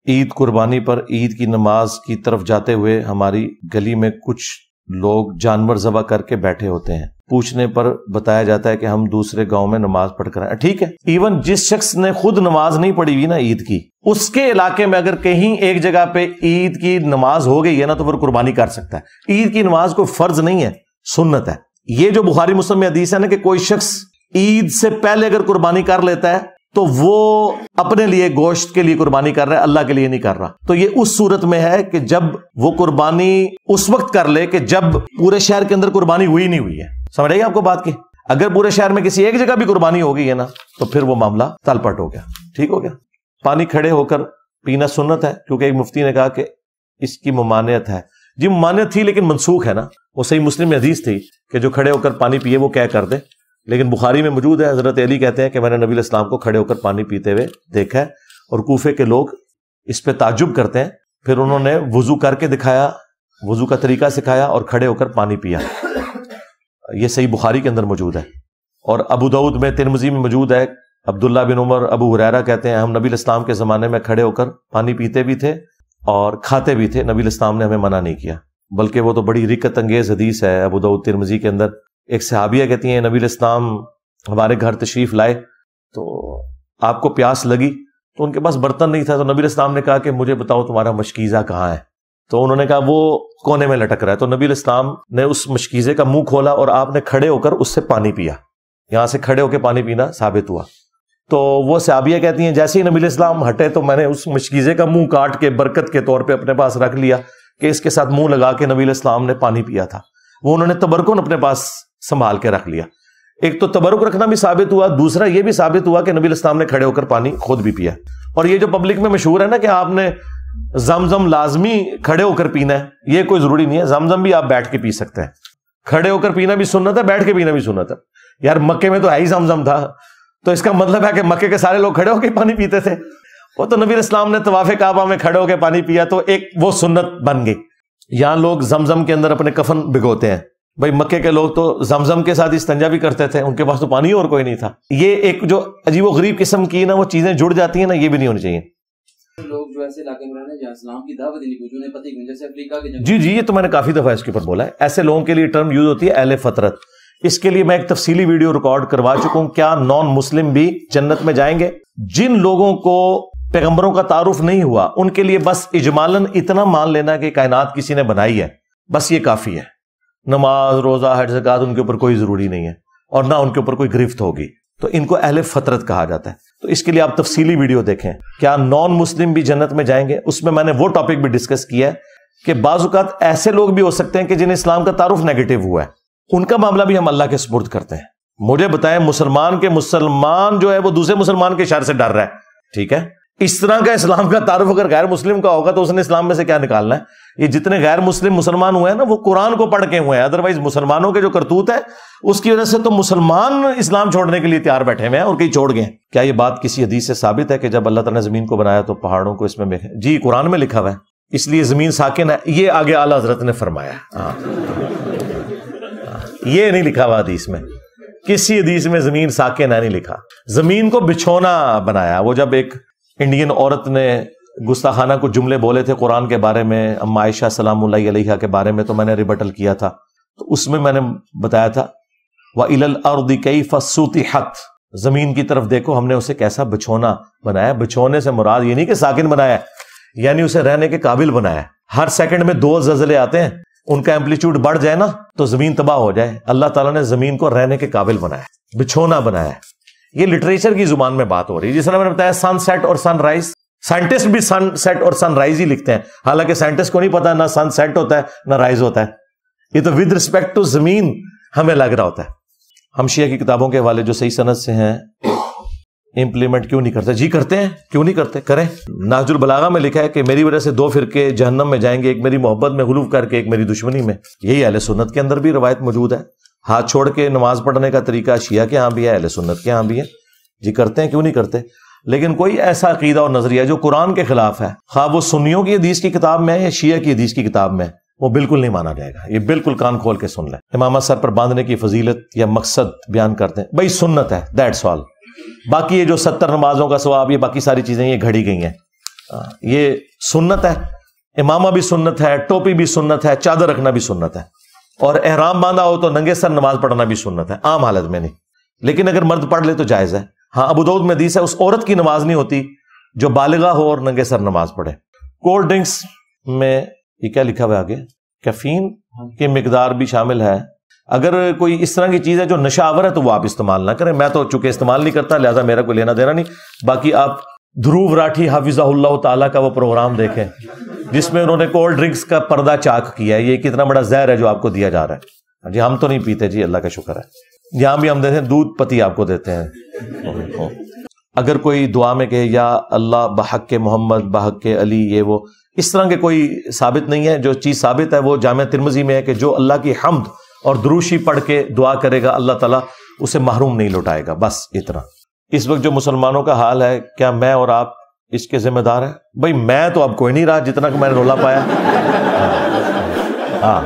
عید قربانی پر عید کی نماز کی طرف جاتے ہوئے ہماری گلی میں کچھ لوگ جانور ذبح کر کے بیٹھے ہوتے ہیں، پوچھنے پر بتایا جاتا ہے کہ ہم دوسرے گاؤں میں نماز پڑھ کر آئے۔ ٹھیک ہے، ایون جس شخص نے خود نماز نہیں پڑھی ہوئی نا عید کی، اس کے علاقے میں اگر کہیں ایک جگہ پہ عید کی نماز ہو گئی ہے نا تو پھر قربانی کر سکتا ہے۔ عید کی نماز کوئی فرض نہیں ہے، سنت ہے۔ یہ جو بخاری مسلم میں حدیث ہے نا کہ کوئی شخص عید سے پہلے اگر قربانی کر لیتا ہے تو وہ اپنے لیے گوشت کے لیے قربانی کر رہا ہے، اللہ کے لیے نہیں کر رہا۔ تو یہ اس صورت میں ہے کہ جب وہ قربانی اس وقت کر لے کہ جب پورے شہر کے اندر قربانی ہوئی نہیں ہوئی ہے۔ سمجھ رہے ہیں آپ کو بات کی؟ اگر پورے شہر میں کسی ایک جگہ بھی قربانی ہو گئی ہے نا تو پھر وہ معاملہ تل پٹ ہو گیا، ٹھیک ہو گیا۔ پانی کھڑے ہو کر پینا سنت ہے، کیونکہ ایک مفتی نے کہا کہ اس کی ممانعت ہے۔ جی ممانعت تھی لیکن منسوخ ہے نا، وہ صحیح مسلم میں حدیث تھی کہ جو کھڑے ہو کر پانی پیے وہ کیا کر دے، لیکن بخاری میں موجود ہے۔ حضرت علی کہتے ہیں کہ میں نے نبی علیہ السلام کو کھڑے ہو کر پانی پیتے ہوئے دیکھا ہے، اور کوفے کے لوگ اس پہ تعجب کرتے ہیں۔ پھر انہوں نے وضو کر کے دکھایا، وضو کا طریقہ سکھایا اور کھڑے ہو کر پانی پیا۔ یہ صحیح بخاری کے اندر موجود ہے، اور ابو داؤد میں، ترمذی میں موجود ہے۔ عبداللہ بن عمر، ابو ہریرہ کہتے ہیں ہم نبی علیہ السلام کے زمانے میں کھڑے ہو کر پانی پیتے بھی تھے اور کھاتے بھی تھے، نبی علیہ السلام نے ہمیں منع نہیں کیا، بلکہ وہ تو بڑی رکت انگیز حدیث ہے ابو داؤد ترمذی کے اندر۔ ایک صحابیہ کہتی ہیں نبی علیہ السلام ہمارے گھر تشریف لائے تو آپ کو پیاس لگی تو ان کے پاس برتن نہیں تھا، تو نبی علیہ السلام نے کہا کہ مجھے بتاؤ تمہارا مشکیزہ کہاں ہے؟ تو انہوں نے کہا وہ کونے میں لٹک رہا ہے۔ تو نبی علیہ السلام نے اس مشکیزے کا منہ کھولا اور آپ نے کھڑے ہو کر اس سے پانی پیا۔ یہاں سے کھڑے ہو کے پانی پینا ثابت ہوا۔ تو وہ صحابیہ کہتی ہیں جیسے ہی نبی علیہ السلام ہٹے تو میں نے اس مشکیزے کا منہ کاٹ کے برکت کے طور پہ اپنے پاس رکھ لیا کہ اس کے ساتھ منہ لگا کے نبی علیہ السلام نے پانی پیا تھا۔ وہ انہوں نے تبرکن اپنے پاس سنبھال کے رکھ لیا۔ ایک تو تبرک رکھنا بھی ثابت ہوا، دوسرا یہ بھی ثابت ہوا کہ نبی علیہ السلام نے کھڑے ہو کر پانی خود بھی پیا۔ اور یہ جو پبلک میں مشہور ہے نا کہ آپ نے زمزم لازمی کھڑے ہو کر پینا ہے، یہ کوئی ضروری نہیں ہے، زمزم بھی آپ بیٹھ کے پی سکتے ہیں۔ کھڑے ہو کر پینا بھی سنت ہے، بیٹھ کے پینا بھی سنت ہے۔ یار مکے میں تو ہے ہی زمزم تھا، تو اس کا مطلب ہے کہ مکے کے سارے لوگ کھڑے ہو کے پانی پیتے تھے؟ وہ تو نبی علیہ السلام نے طواف کعبہ میں کھڑے ہو کے پانی پیا تو ایک وہ سنت بن گئی۔ یہاں لوگ زمزم کے اندر اپنے کفن بھگوتے ہیں، بھائی مکے کے لوگ تو زمزم کے ساتھ استنجا بھی کرتے تھے، ان کے پاس تو پانی اور کوئی نہیں تھا۔ یہ ایک جو عجیب و غریب قسم کی نا وہ چیزیں جڑ جاتی ہیں نا، یہ بھی نہیں ہونی چاہیے۔ لوگ جو ایسے علاقے میں رہنے جہاں اسلام کی دعوت نہیں پہنچی، انہیں پتہ ہی نہیں، جیسے افریقہ کے جی یہ تو میں نے کافی دفعہ اس کے اوپر بولا ہے، ایسے لوگوں کے لیے ٹرم یوز ہوتی ہے اہل فطرت۔ اس کے لیے میں ایک تفصیلی ویڈیو ریکارڈ کروا چکا ہوں، کیا نان مسلم بھی جنت میں جائیں گے؟ جن لوگوں کو پیغمبروں کا تعارف نہیں ہوا ان کے لیے بس اجمالاً اتنا مان لینا کہ کائنات کسی نے بنائی ہے، بس یہ کافی ہے۔ نماز، روزہ، حج، زکوٰۃ ان کے اوپر کوئی ضروری نہیں ہے، اور نہ ان کے اوپر کوئی گرفت ہوگی، تو ان کو اہل فطرت کہا جاتا ہے۔ تو اس کے لیے آپ تفصیلی ویڈیو دیکھیں، کیا نان مسلم بھی جنت میں جائیں گے؟ اس میں نے وہ ٹاپک بھی ڈسکس کیا ہے کہ بعض اوقات ایسے لوگ بھی ہو سکتے ہیں کہ جنہیں اسلام کا تعارف نیگیٹو ہوا ہے، ان کا معاملہ بھی ہم اللہ کے سپرد کرتے ہیں۔ مجھے بتائیں مسلمان جو ہے وہ دوسرے مسلمان کے شر سے ڈر رہا ہے، ٹھیک ہے؟ اس طرح کا اسلام کا تعارف اگر غیر مسلم کا ہوگا تو اس نے اسلام میں سے کیا نکالنا ہے؟ یہ جتنے غیر مسلم مسلمان ہوئے ہیں نا وہ قرآن کو پڑھ کے ہوئے ہیں، ادروائز مسلمانوں کے جو کرتوت ہے اس کی وجہ سے تو مسلمان اسلام چھوڑنے کے لیے تیار بیٹھے ہوئے ہیں اور کہیں چھوڑ گئے ہیں۔ کیا یہ بات کسی حدیث سے ثابت ہے کہ جب اللہ تعالیٰ نے زمین کو بنایا تو پہاڑوں کو اس میں جی قرآن میں لکھا ہوا ہے، اس لیے زمین ساکن ہے، یہ آگے اعلیٰ حضرت نے فرمایا ہے، یہ نہیں لکھا ہوا حدیث میں، کسی حدیث میں زمین ساکن ہے نہیں لکھا۔ زمین کو بچھونا بنایا۔ وہ جب ایک انڈین عورت نے گستاخانہ کچھ جملے بولے تھے قرآن کے بارے میں، اما عائشہ سلام اللہ علیہا کے بارے میں، تو میں نے ریبٹل کیا تھا، تو اس میں نے بتایا تھا وَإِلَى الْأَرْضِ كَيْفَ سُطِحَتْ، زمین کی طرف دیکھو ہم نے اسے کیسا بچھونا بنایا۔ بچھونے سے مراد یہ نہیں کہ ساکن بنایا ہے، یعنی اسے رہنے کے قابل بنایا۔ ہر سیکنڈ میں 2 زلزلے آتے ہیں، ان کا ایمپلیٹیوڈ بڑھ جائے نا تو زمین تباہ ہو جائے۔ اللہ تعالیٰ نے زمین کو رہنے کے قابل بنایا، بچھونا بنایا ہے۔ یہ لٹریچر کی زبان میں بات ہو رہی ہے، جس طرح میں نے بتایا سن سیٹ اور سن رائز، سائنٹسٹ بھی سن سیٹ اور سن رائز ہی لکھتے ہیں، حالانکہ سائنٹسٹ کو نہیں پتا نہ سن سیٹ ہوتا ہے نہ رائز ہوتا ہے۔ یہ تو ود رسپیکٹ ٹو زمین ہمیں لگ رہا ہوتا ہے۔ ہم شیعہ کی کتابوں کے حوالے جو صحیح سند سے ہیں امپلیمنٹ کیوں نہیں کرتے؟ جی کرتے ہیں، کیوں نہیں کرتے؟ کریں۔ نہج البلاغہ میں لکھا ہے کہ میری وجہ سے 2 فرقے جہنم میں جائیں گے، ایک میری محبت میں غلو کر کے، ایک میری دشمنی میں۔ یہی اہل سنت کے اندر بھی روایت موجود ہے۔ ہاتھ چھوڑ کے نماز پڑھنے کا طریقہ شیعہ کے ہاں بھی ہے، اہل سنت کے ہاں بھی ہے۔ جی کرتے ہیں، کیوں نہیں کرتے؟ لیکن کوئی ایسا عقیدہ اور نظریہ جو قرآن کے خلاف ہے، خواہ وہ سنیوں کی حدیث کی کتاب میں ہے یا شیعہ کی حدیث کی کتاب میں، وہ بالکل نہیں مانا جائے گا۔ یہ بالکل کان کھول کے سن لیں۔ امامہ سر پر باندھنے کی فضیلت یا مقصد بیان کرتے ہیں، بھائی سنت ہے، دیٹس آل۔ باقی یہ جو 70 نمازوں کا ثواب، یہ باقی ساری چیزیں یہ گھڑی گئی ہیں، یہ سنت ہے، امامہ بھی سنت ہے، ٹوپی بھی سنت ہے، چادر رکھنا بھی سنت ہے، اور احرام باندھا ہو تو ننگے سر نماز پڑھنا بھی سنت ہے، عام حالت میں نہیں، لیکن اگر مرد پڑھ لے تو جائز ہے۔ ہاں ابو داؤد میں حدیث ہے اس عورت کی نماز نہیں ہوتی جو بالغہ ہو اور ننگے سر نماز پڑھے۔ کولڈ ڈرنکس میں یہ کیا لکھا ہوا ہے آگے؟ کیفین کی مقدار بھی شامل ہے۔ اگر کوئی اس طرح کی چیز ہے جو نشہ آور ہے تو وہ آپ استعمال نہ کریں، میں تو چونکہ استعمال نہیں کرتا لہذا میرا کوئی لینا دینا نہیں۔ باقی آپ دھروو راٹھی حافظہ اللہ تعالیٰ کا وہ پروگرام دیکھیں جس میں انہوں نے کولڈ ڈرنکس کا پردہ چاک کیا ہے، یہ کتنا بڑا زہر ہے جو آپ کو دیا جا رہا ہے۔ جی ہم تو نہیں پیتے جی، اللہ کا شکر ہے، یہاں بھی ہم دیتے ہیں دودھ پتی آپ کو دیتے ہیں۔ اگر کوئی دعا میں کہے یا اللہ بحق محمد بحق علی، یہ وہ اس طرح کے کوئی ثابت نہیں ہے۔ جو چیز ثابت ہے وہ جامع ترمذی میں ہے کہ جو اللہ کی حمد اور دروشی پڑھ کے دعا کرے گا اللہ تعالیٰ اسے محروم نہیں لوٹائے گا، بس اتنا۔ اس وقت جو مسلمانوں کا حال ہے، کیا میں اور آپ اس کے ذمہ دار ہیں؟ بھائی میں تو اب کوئی نہیں رہا جتنا کہ میں نے رولا پایا۔ ہاں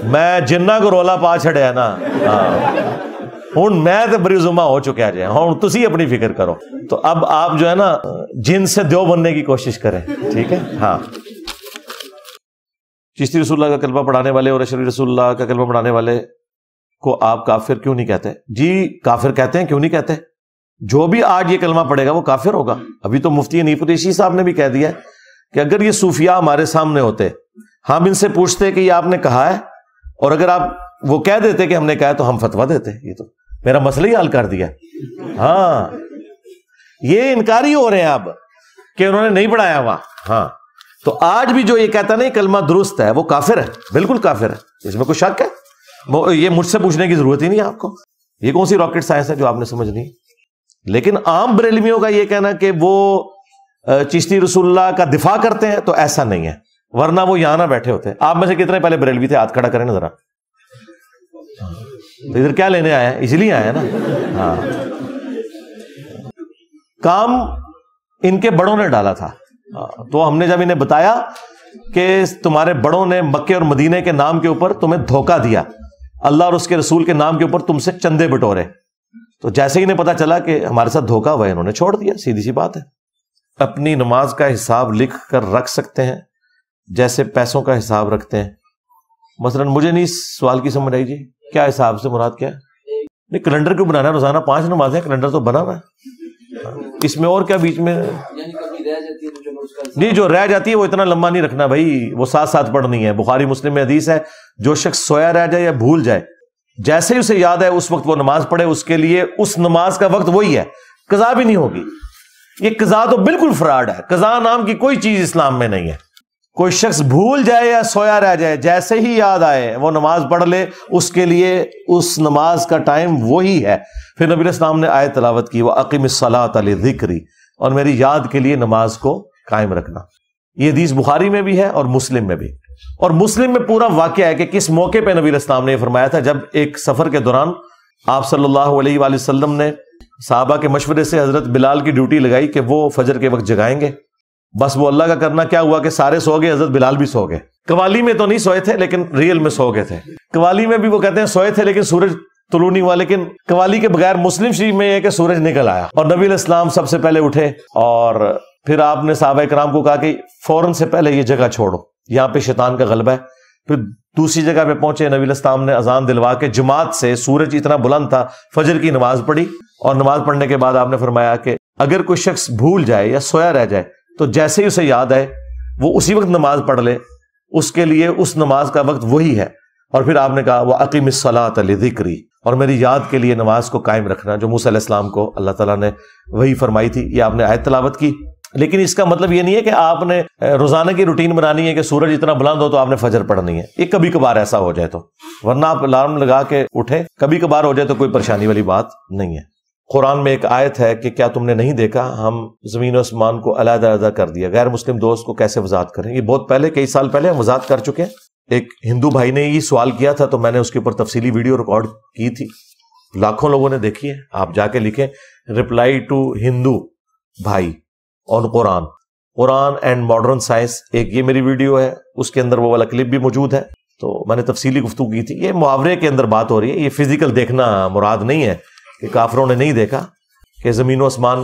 میں جنہ کو رولا پا چھڑیا نا، ہوں میں تو بری زما ہو چکا جائے، ہوں تسی اپنی فکر کرو۔ تو اب آپ جو ہے نا جن سے دیو بننے کی کوشش کریں، ٹھیک ہے؟ ہاں چشتی رسول اللہ کا کلمہ پڑھانے والے اور اشرفی رسول اللہ کا کلمہ پڑھانے والے کو آپ کافر کیوں نہیں کہتے؟ جی کافر کہتے ہیں، کیوں نہیں کہتے؟ جو بھی آج یہ کلمہ پڑھے گا وہ کافر ہوگا۔ ابھی تو مفتی حنیف قریشی صاحب نے بھی کہہ دیا کہ اگر یہ صوفیاء ہمارے سامنے ہوتے، ہم ان سے پوچھتے کہ یہ آپ نے کہا ہے، اور اگر آپ وہ کہہ دیتے کہ ہم نے کہا ہے تو ہم فتویٰ دیتے۔ یہ تو میرا مسئلہ ہی حل کر دیا۔ ہاں یہ انکاری ہو رہے ہیں اب کہ انہوں نے نہیں پڑھایا ہوا۔ ہاں تو آج بھی جو یہ کہتا نہیں کلمہ درست ہے وہ کافر ہے، بالکل کافر ہے، اس میں کوئی شک ہے؟ یہ مجھ سے پوچھنے کی ضرورت ہی نہیں ہے آپ کو، یہ کون سی راکٹ سائنس ہے جو آپ نے سمجھنی ہے؟ لیکن عام بریلویوں کا یہ کہنا کہ وہ چشتی رسول اللہ کا دفاع کرتے ہیں تو ایسا نہیں ہے، ورنہ وہ یہاں نہ بیٹھے ہوتے۔ آپ میں سے کتنے پہلے بریلوی تھے؟ ہاتھ کھڑا کریں نا ذرا۔ تو ادھر کیا لینے آئے ہیں؟ اس لیے آئے ہیں نا۔ ہاں کام ان کے بڑوں نے ڈالا تھا، تو ہم نے جب انہیں بتایا کہ تمہارے بڑوں نے مکے اور مدینے کے نام کے اوپر تمہیں دھوکہ دیا، اللہ اور اس کے رسول کے نام کے اوپر تم سے چندے بٹورے، تو جیسے ہی انہیں پتا چلا کہ ہمارے ساتھ دھوکہ ہوا ہے انہوں نے چھوڑ دیا، سیدھی سی بات ہے۔ اپنی نماز کا حساب لکھ کر رکھ سکتے ہیں جیسے پیسوں کا حساب رکھتے ہیں؟ مثلا مجھے نہیں اس سوال کی سمجھ آئی جی، کیا حساب سے مراد کیا ہے؟ نہیں کیلنڈر کیوں بنانا ہے؟ روزانہ 5 نمازیں، کیلنڈر تو بنا ہوا ہے، اس میں اور کیا بیچ میں؟ نہیں جو رہ جاتی ہے وہ اتنا لمبا نہیں رکھنا بھائی، وہ ساتھ ساتھ پڑھنی ہے۔ بخاری مسلم میں حدیث ہے جو شخص سویا رہ جائے یا بھول جائے، جیسے ہی اسے یاد ہے اس وقت وہ نماز پڑھے، اس کے لیے اس نماز کا وقت وہی ہے، قضا بھی نہیں ہوگی۔ یہ قضا تو بالکل فراڈ ہے، قضا نام کی کوئی چیز اسلام میں نہیں ہے۔ کوئی شخص بھول جائے یا سویا رہ جائے، جیسے ہی یاد آئے وہ نماز پڑھ لے، اس کے لیے اس نماز کا ٹائم وہی ہے۔ پھر نبی علیہ السلام نے آیت تلاوت کی وَأَقِمِ الصَّلَاةَ لِذِكْرِي، اور میری یاد کے لیے نماز کو قائم رکھنا۔ یہ حدیث بخاری میں بھی ہے اور مسلم میں بھی، اور مسلم میں پورا واقعہ ہے کہ کس موقع پہ نبی علیہ السلام نے یہ فرمایا تھا۔ جب ایک سفر کے دوران آپ صلی اللہ علیہ وآلہ وسلم نے صحابہ کے مشورے سے حضرت بلال کی ڈیوٹی لگائی کہ وہ فجر کے وقت جگائیں گے، بس وہ اللہ کا کرنا کیا ہوا کہ سارے سو گئے، حضرت بلال بھی سو گئے۔ قوالی میں تو نہیں سوئے تھے لیکن ریل میں سو گئے تھے۔ قوالی میں بھی وہ کہتے ہیں سوئے تھے لیکن سورج طلوع نہیں ہوا، لیکن قوالی کے بغیر مسلم شریف میں یہ کہ سورج نکل آیا، اور نبی علیہ السلام سب سے پہلے اٹھے، اور پھر آپ نے صحابہ کرام کو کہا کہ فوراً سے پہلے یہ جگہ چھوڑو، یہاں پہ شیطان کا غلبہ ہے۔ پھر دوسری جگہ پہ پہنچے، نبی علیہ السلام نے اذان دلوا کے جماعت سے، سورج اتنا بلند تھا، فجر کی نماز پڑھی، اور نماز پڑھنے کے بعد آپ نے فرمایا کہ اگر کوئی شخص بھول جائے یا سویا رہ جائے تو جیسے ہی اسے یاد آئے وہ اسی وقت نماز پڑھ لے، اس کے لیے اس نماز کا وقت وہی ہے۔ اور پھر آپ نے کہا وَأَقِمِ الصَّلَاةَ لِذِكْرِي، اور میری یاد کے لیے نماز کو قائم رکھنا، جو موسیٰ علیہ السلام کو اللہ تعالیٰ نے وہی فرمائی تھی۔ یہ آپ نے آیت تلاوت کی، لیکن اس کا مطلب یہ نہیں ہے کہ آپ نے روزانہ کی روٹین بنانی ہے کہ سورج اتنا بلند ہو تو آپ نے فجر پڑھنی ہے۔ یہ کبھی کبھار ایسا ہو جائے تو، ورنہ آپ الارم لگا کے اٹھے، کبھی کبھار ہو جائے تو کوئی پریشانی والی بات نہیں ہے۔ قرآن میں ایک آیت ہے کہ کیا تم نے نہیں دیکھا ہم زمین و آسمان کو علیحدہ علیحدہ کر دیا، غیر مسلم دوست کو کیسے وضاحت کریں؟ یہ بہت پہلے، کئی سال پہلے ہم وضاحت کر چکے ہیں۔ ایک ہندو بھائی نے یہ سوال کیا تھا تو میں نے اس کے اوپر تفصیلی ویڈیو ریکارڈ کی تھی، لاکھوں لوگوں نے دیکھی ہے۔ آپ جا کے لکھیں رپلائی ٹو ہندو بھائی آن قرآن اینڈ ماڈرن سائنس، ایک یہ میری ویڈیو ہے، اس کے اندر وہ والا کلپ بھی موجود ہے۔ تو میں نے تفصیلی گفتگو کی تھی۔ یہ محاورے کے اندر بات ہو رہی ہے، یہ فزیکل دیکھنا مراد نہیں ہے کہ کافروں نے نہیں دیکھا کہ زمین و آسمان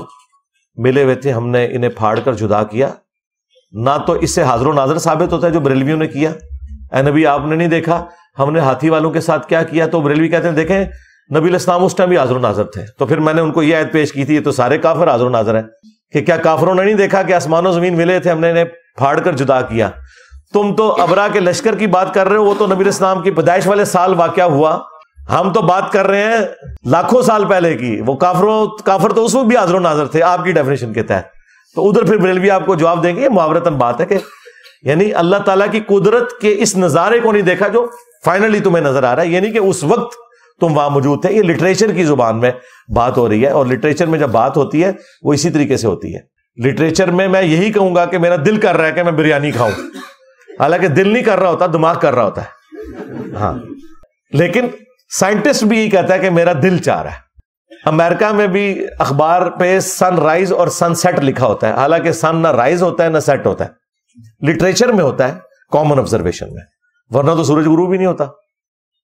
ملے ہوئے تھے, ہم نے انہیں پھاڑ کر جدا کیا. نہ تو اس سے حاضر و ناظر ثابت ہوتا ہے جو بریلویوں نے کیا, اے نبی آپ نے نہیں دیکھا ہم نے ہاتھی والوں کے ساتھ کیا کیا, تو بریلوی کہتے ہیں دیکھیں نبی علیہ السلام اس ٹائم بھی حاضر و ناظر تھے. تو پھر میں نے ان کو یہ آیت پیش کی تھی, یہ تو سارے کافر حاضر و ناظر ہیں, کہ کیا کافروں نے نہیں دیکھا کہ آسمان و زمین ملے تھے, ہم نے انہیں پھاڑ کر جدا کیا. تم تو ابرا کے لشکر کی بات کر رہے ہو, وہ تو نبی علیہ السلام کی پیدائش والے سال واقعہ ہوا, ہم تو بات کر رہے ہیں لاکھوں سال پہلے کی. وہ کافر تو اس وقت بھی حاضر و ناظر تھے آپ کی ڈیفینیشن کے تحت. تو ادھر پھر بریلوی آپ کو جواب دیں گے, یہ محاورتاً بات ہے کہ یعنی اللہ تعالیٰ کی قدرت کے اس نظارے کو نہیں دیکھا جو فائنلی تمہیں نظر آ رہا ہے, یہ نہیں کہ اس وقت تم وہاں موجود تھے. یہ لٹریچر کی زبان میں بات ہو رہی ہے, اور لٹریچر میں جب بات ہوتی ہے وہ اسی طریقے سے ہوتی ہے. لٹریچر میں یہی کہوں گا کہ میرا دل کر رہا ہے کہ میں بریانی کھاؤں, حالانکہ دل نہیں کر رہا ہوتا, دماغ کر رہا ہوتا ہے. ہاں, لیکن سائنٹسٹ بھی یہی کہتا ہے کہ میرا دل چاہ رہا ہے. امریکہ میں بھی اخبار پہ سن رائز اور سن سیٹ لکھا ہوتا ہے, حالانکہ سن نہ رائز ہوتا ہے نہ سیٹ ہوتا ہے. لٹریچر میں ہوتا ہے, کامن آبزرویشن میں, ورنہ تو سورج غروب ہی نہیں ہوتا.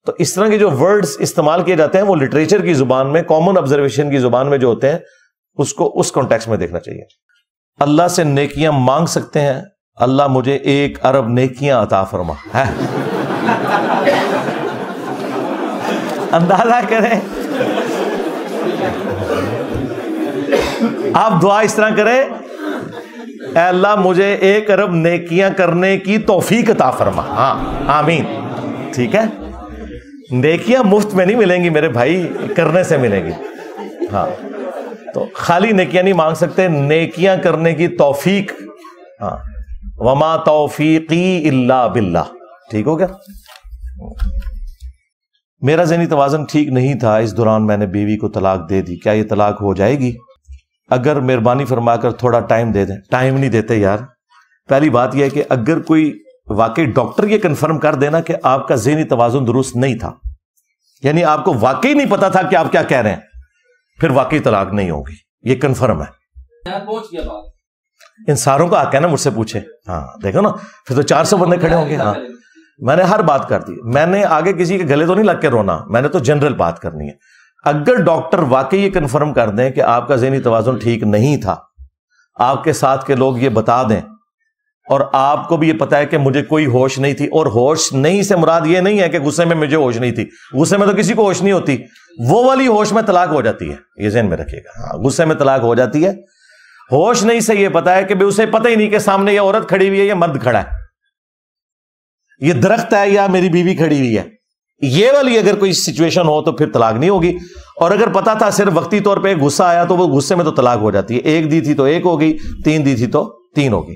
تو اس طرح کے جو ورڈز استعمال کیے جاتے ہیں وہ لٹریچر کی زبان میں, کامن آبزرویشن کی زبان میں جو ہوتے ہیں, اس کو اس کانٹیکسٹ میں دیکھنا چاہیے. اللہ سے نیکیاں مانگ سکتے ہیں, اللہ مجھے 1 ارب نیکیاں عطا فرما ہے. اندازہ کریں, آپ دعا اس طرح کریں, اے اللہ مجھے 1 ارب نیکیاں کرنے کی توفیق عطا فرما. ہاں آمین. ٹھیک ہے, نیکیاں مفت میں نہیں ملیں گی میرے بھائی, کرنے سے ملیں گی. ہاں, تو خالی نیکیاں نہیں مانگ سکتے, نیکیاں کرنے کی توفیق. ہاں, وما توفیقی الا باللہ. ٹھیک ہو گیا. میرا ذہنی توازن ٹھیک نہیں تھا, اس دوران میں نے بیوی کو طلاق دے دی, کیا یہ طلاق ہو جائے گی؟ اگر مہربانی فرما کر تھوڑا ٹائم دے دیں. ٹائم نہیں دیتے یار. پہلی بات یہ ہے کہ اگر کوئی واقعی ڈاکٹر یہ کنفرم کر دینا کہ آپ کا ذہنی توازن درست نہیں تھا, یعنی آپ کو واقعی نہیں پتا تھا کہ آپ کیا کہہ رہے ہیں, پھر واقعی طلاق نہیں ہوگی, یہ کنفرم ہے. پہنچ گیا بات. ان ساروں کا حق ہے نا مجھ سے پوچھے. ہاں دیکھو نا, پھر تو 400 بندے کھڑے ہوں گے. ہاں, میں نے ہر بات کر دی, میں نے آگے کسی کے گلے تو نہیں لگ کے رونا, میں نے تو جنرل بات کرنی ہے. اگر ڈاکٹر واقعی یہ کنفرم کر دیں کہ آپ کا ذہنی توازن ٹھیک نہیں تھا, آپ کے ساتھ کے لوگ یہ بتا دیں, اور آپ کو بھی یہ پتا ہے کہ مجھے کوئی ہوش نہیں تھی, اور ہوش نہیں سے مراد یہ نہیں ہے کہ غصے میں مجھے ہوش نہیں تھی, غصے میں تو کسی کو ہوش نہیں ہوتی, وہ والی ہوش میں طلاق ہو جاتی ہے, یہ ذہن میں رکھیے گا. ہاں, غصے میں طلاق ہو جاتی ہے. ہوش نہیں سے یہ پتا ہے کہ اسے پتہ ہی نہیں کہ سامنے یہ عورت کھڑی ہوئی ہے یا مرد کھڑا ہے, یہ درخت ہے یا میری بیوی کھڑی ہوئی ہے, یہ والی اگر کوئی سچویشن ہو تو پھر طلاق نہیں ہوگی. اور اگر پتا تھا صرف وقتی طور پہ غصہ آیا تو وہ غصے میں تو طلاق ہو جاتی ہے. 1 دی تھی تو 1 ہو گئی, 3 دی تھی تو 3 ہوگی.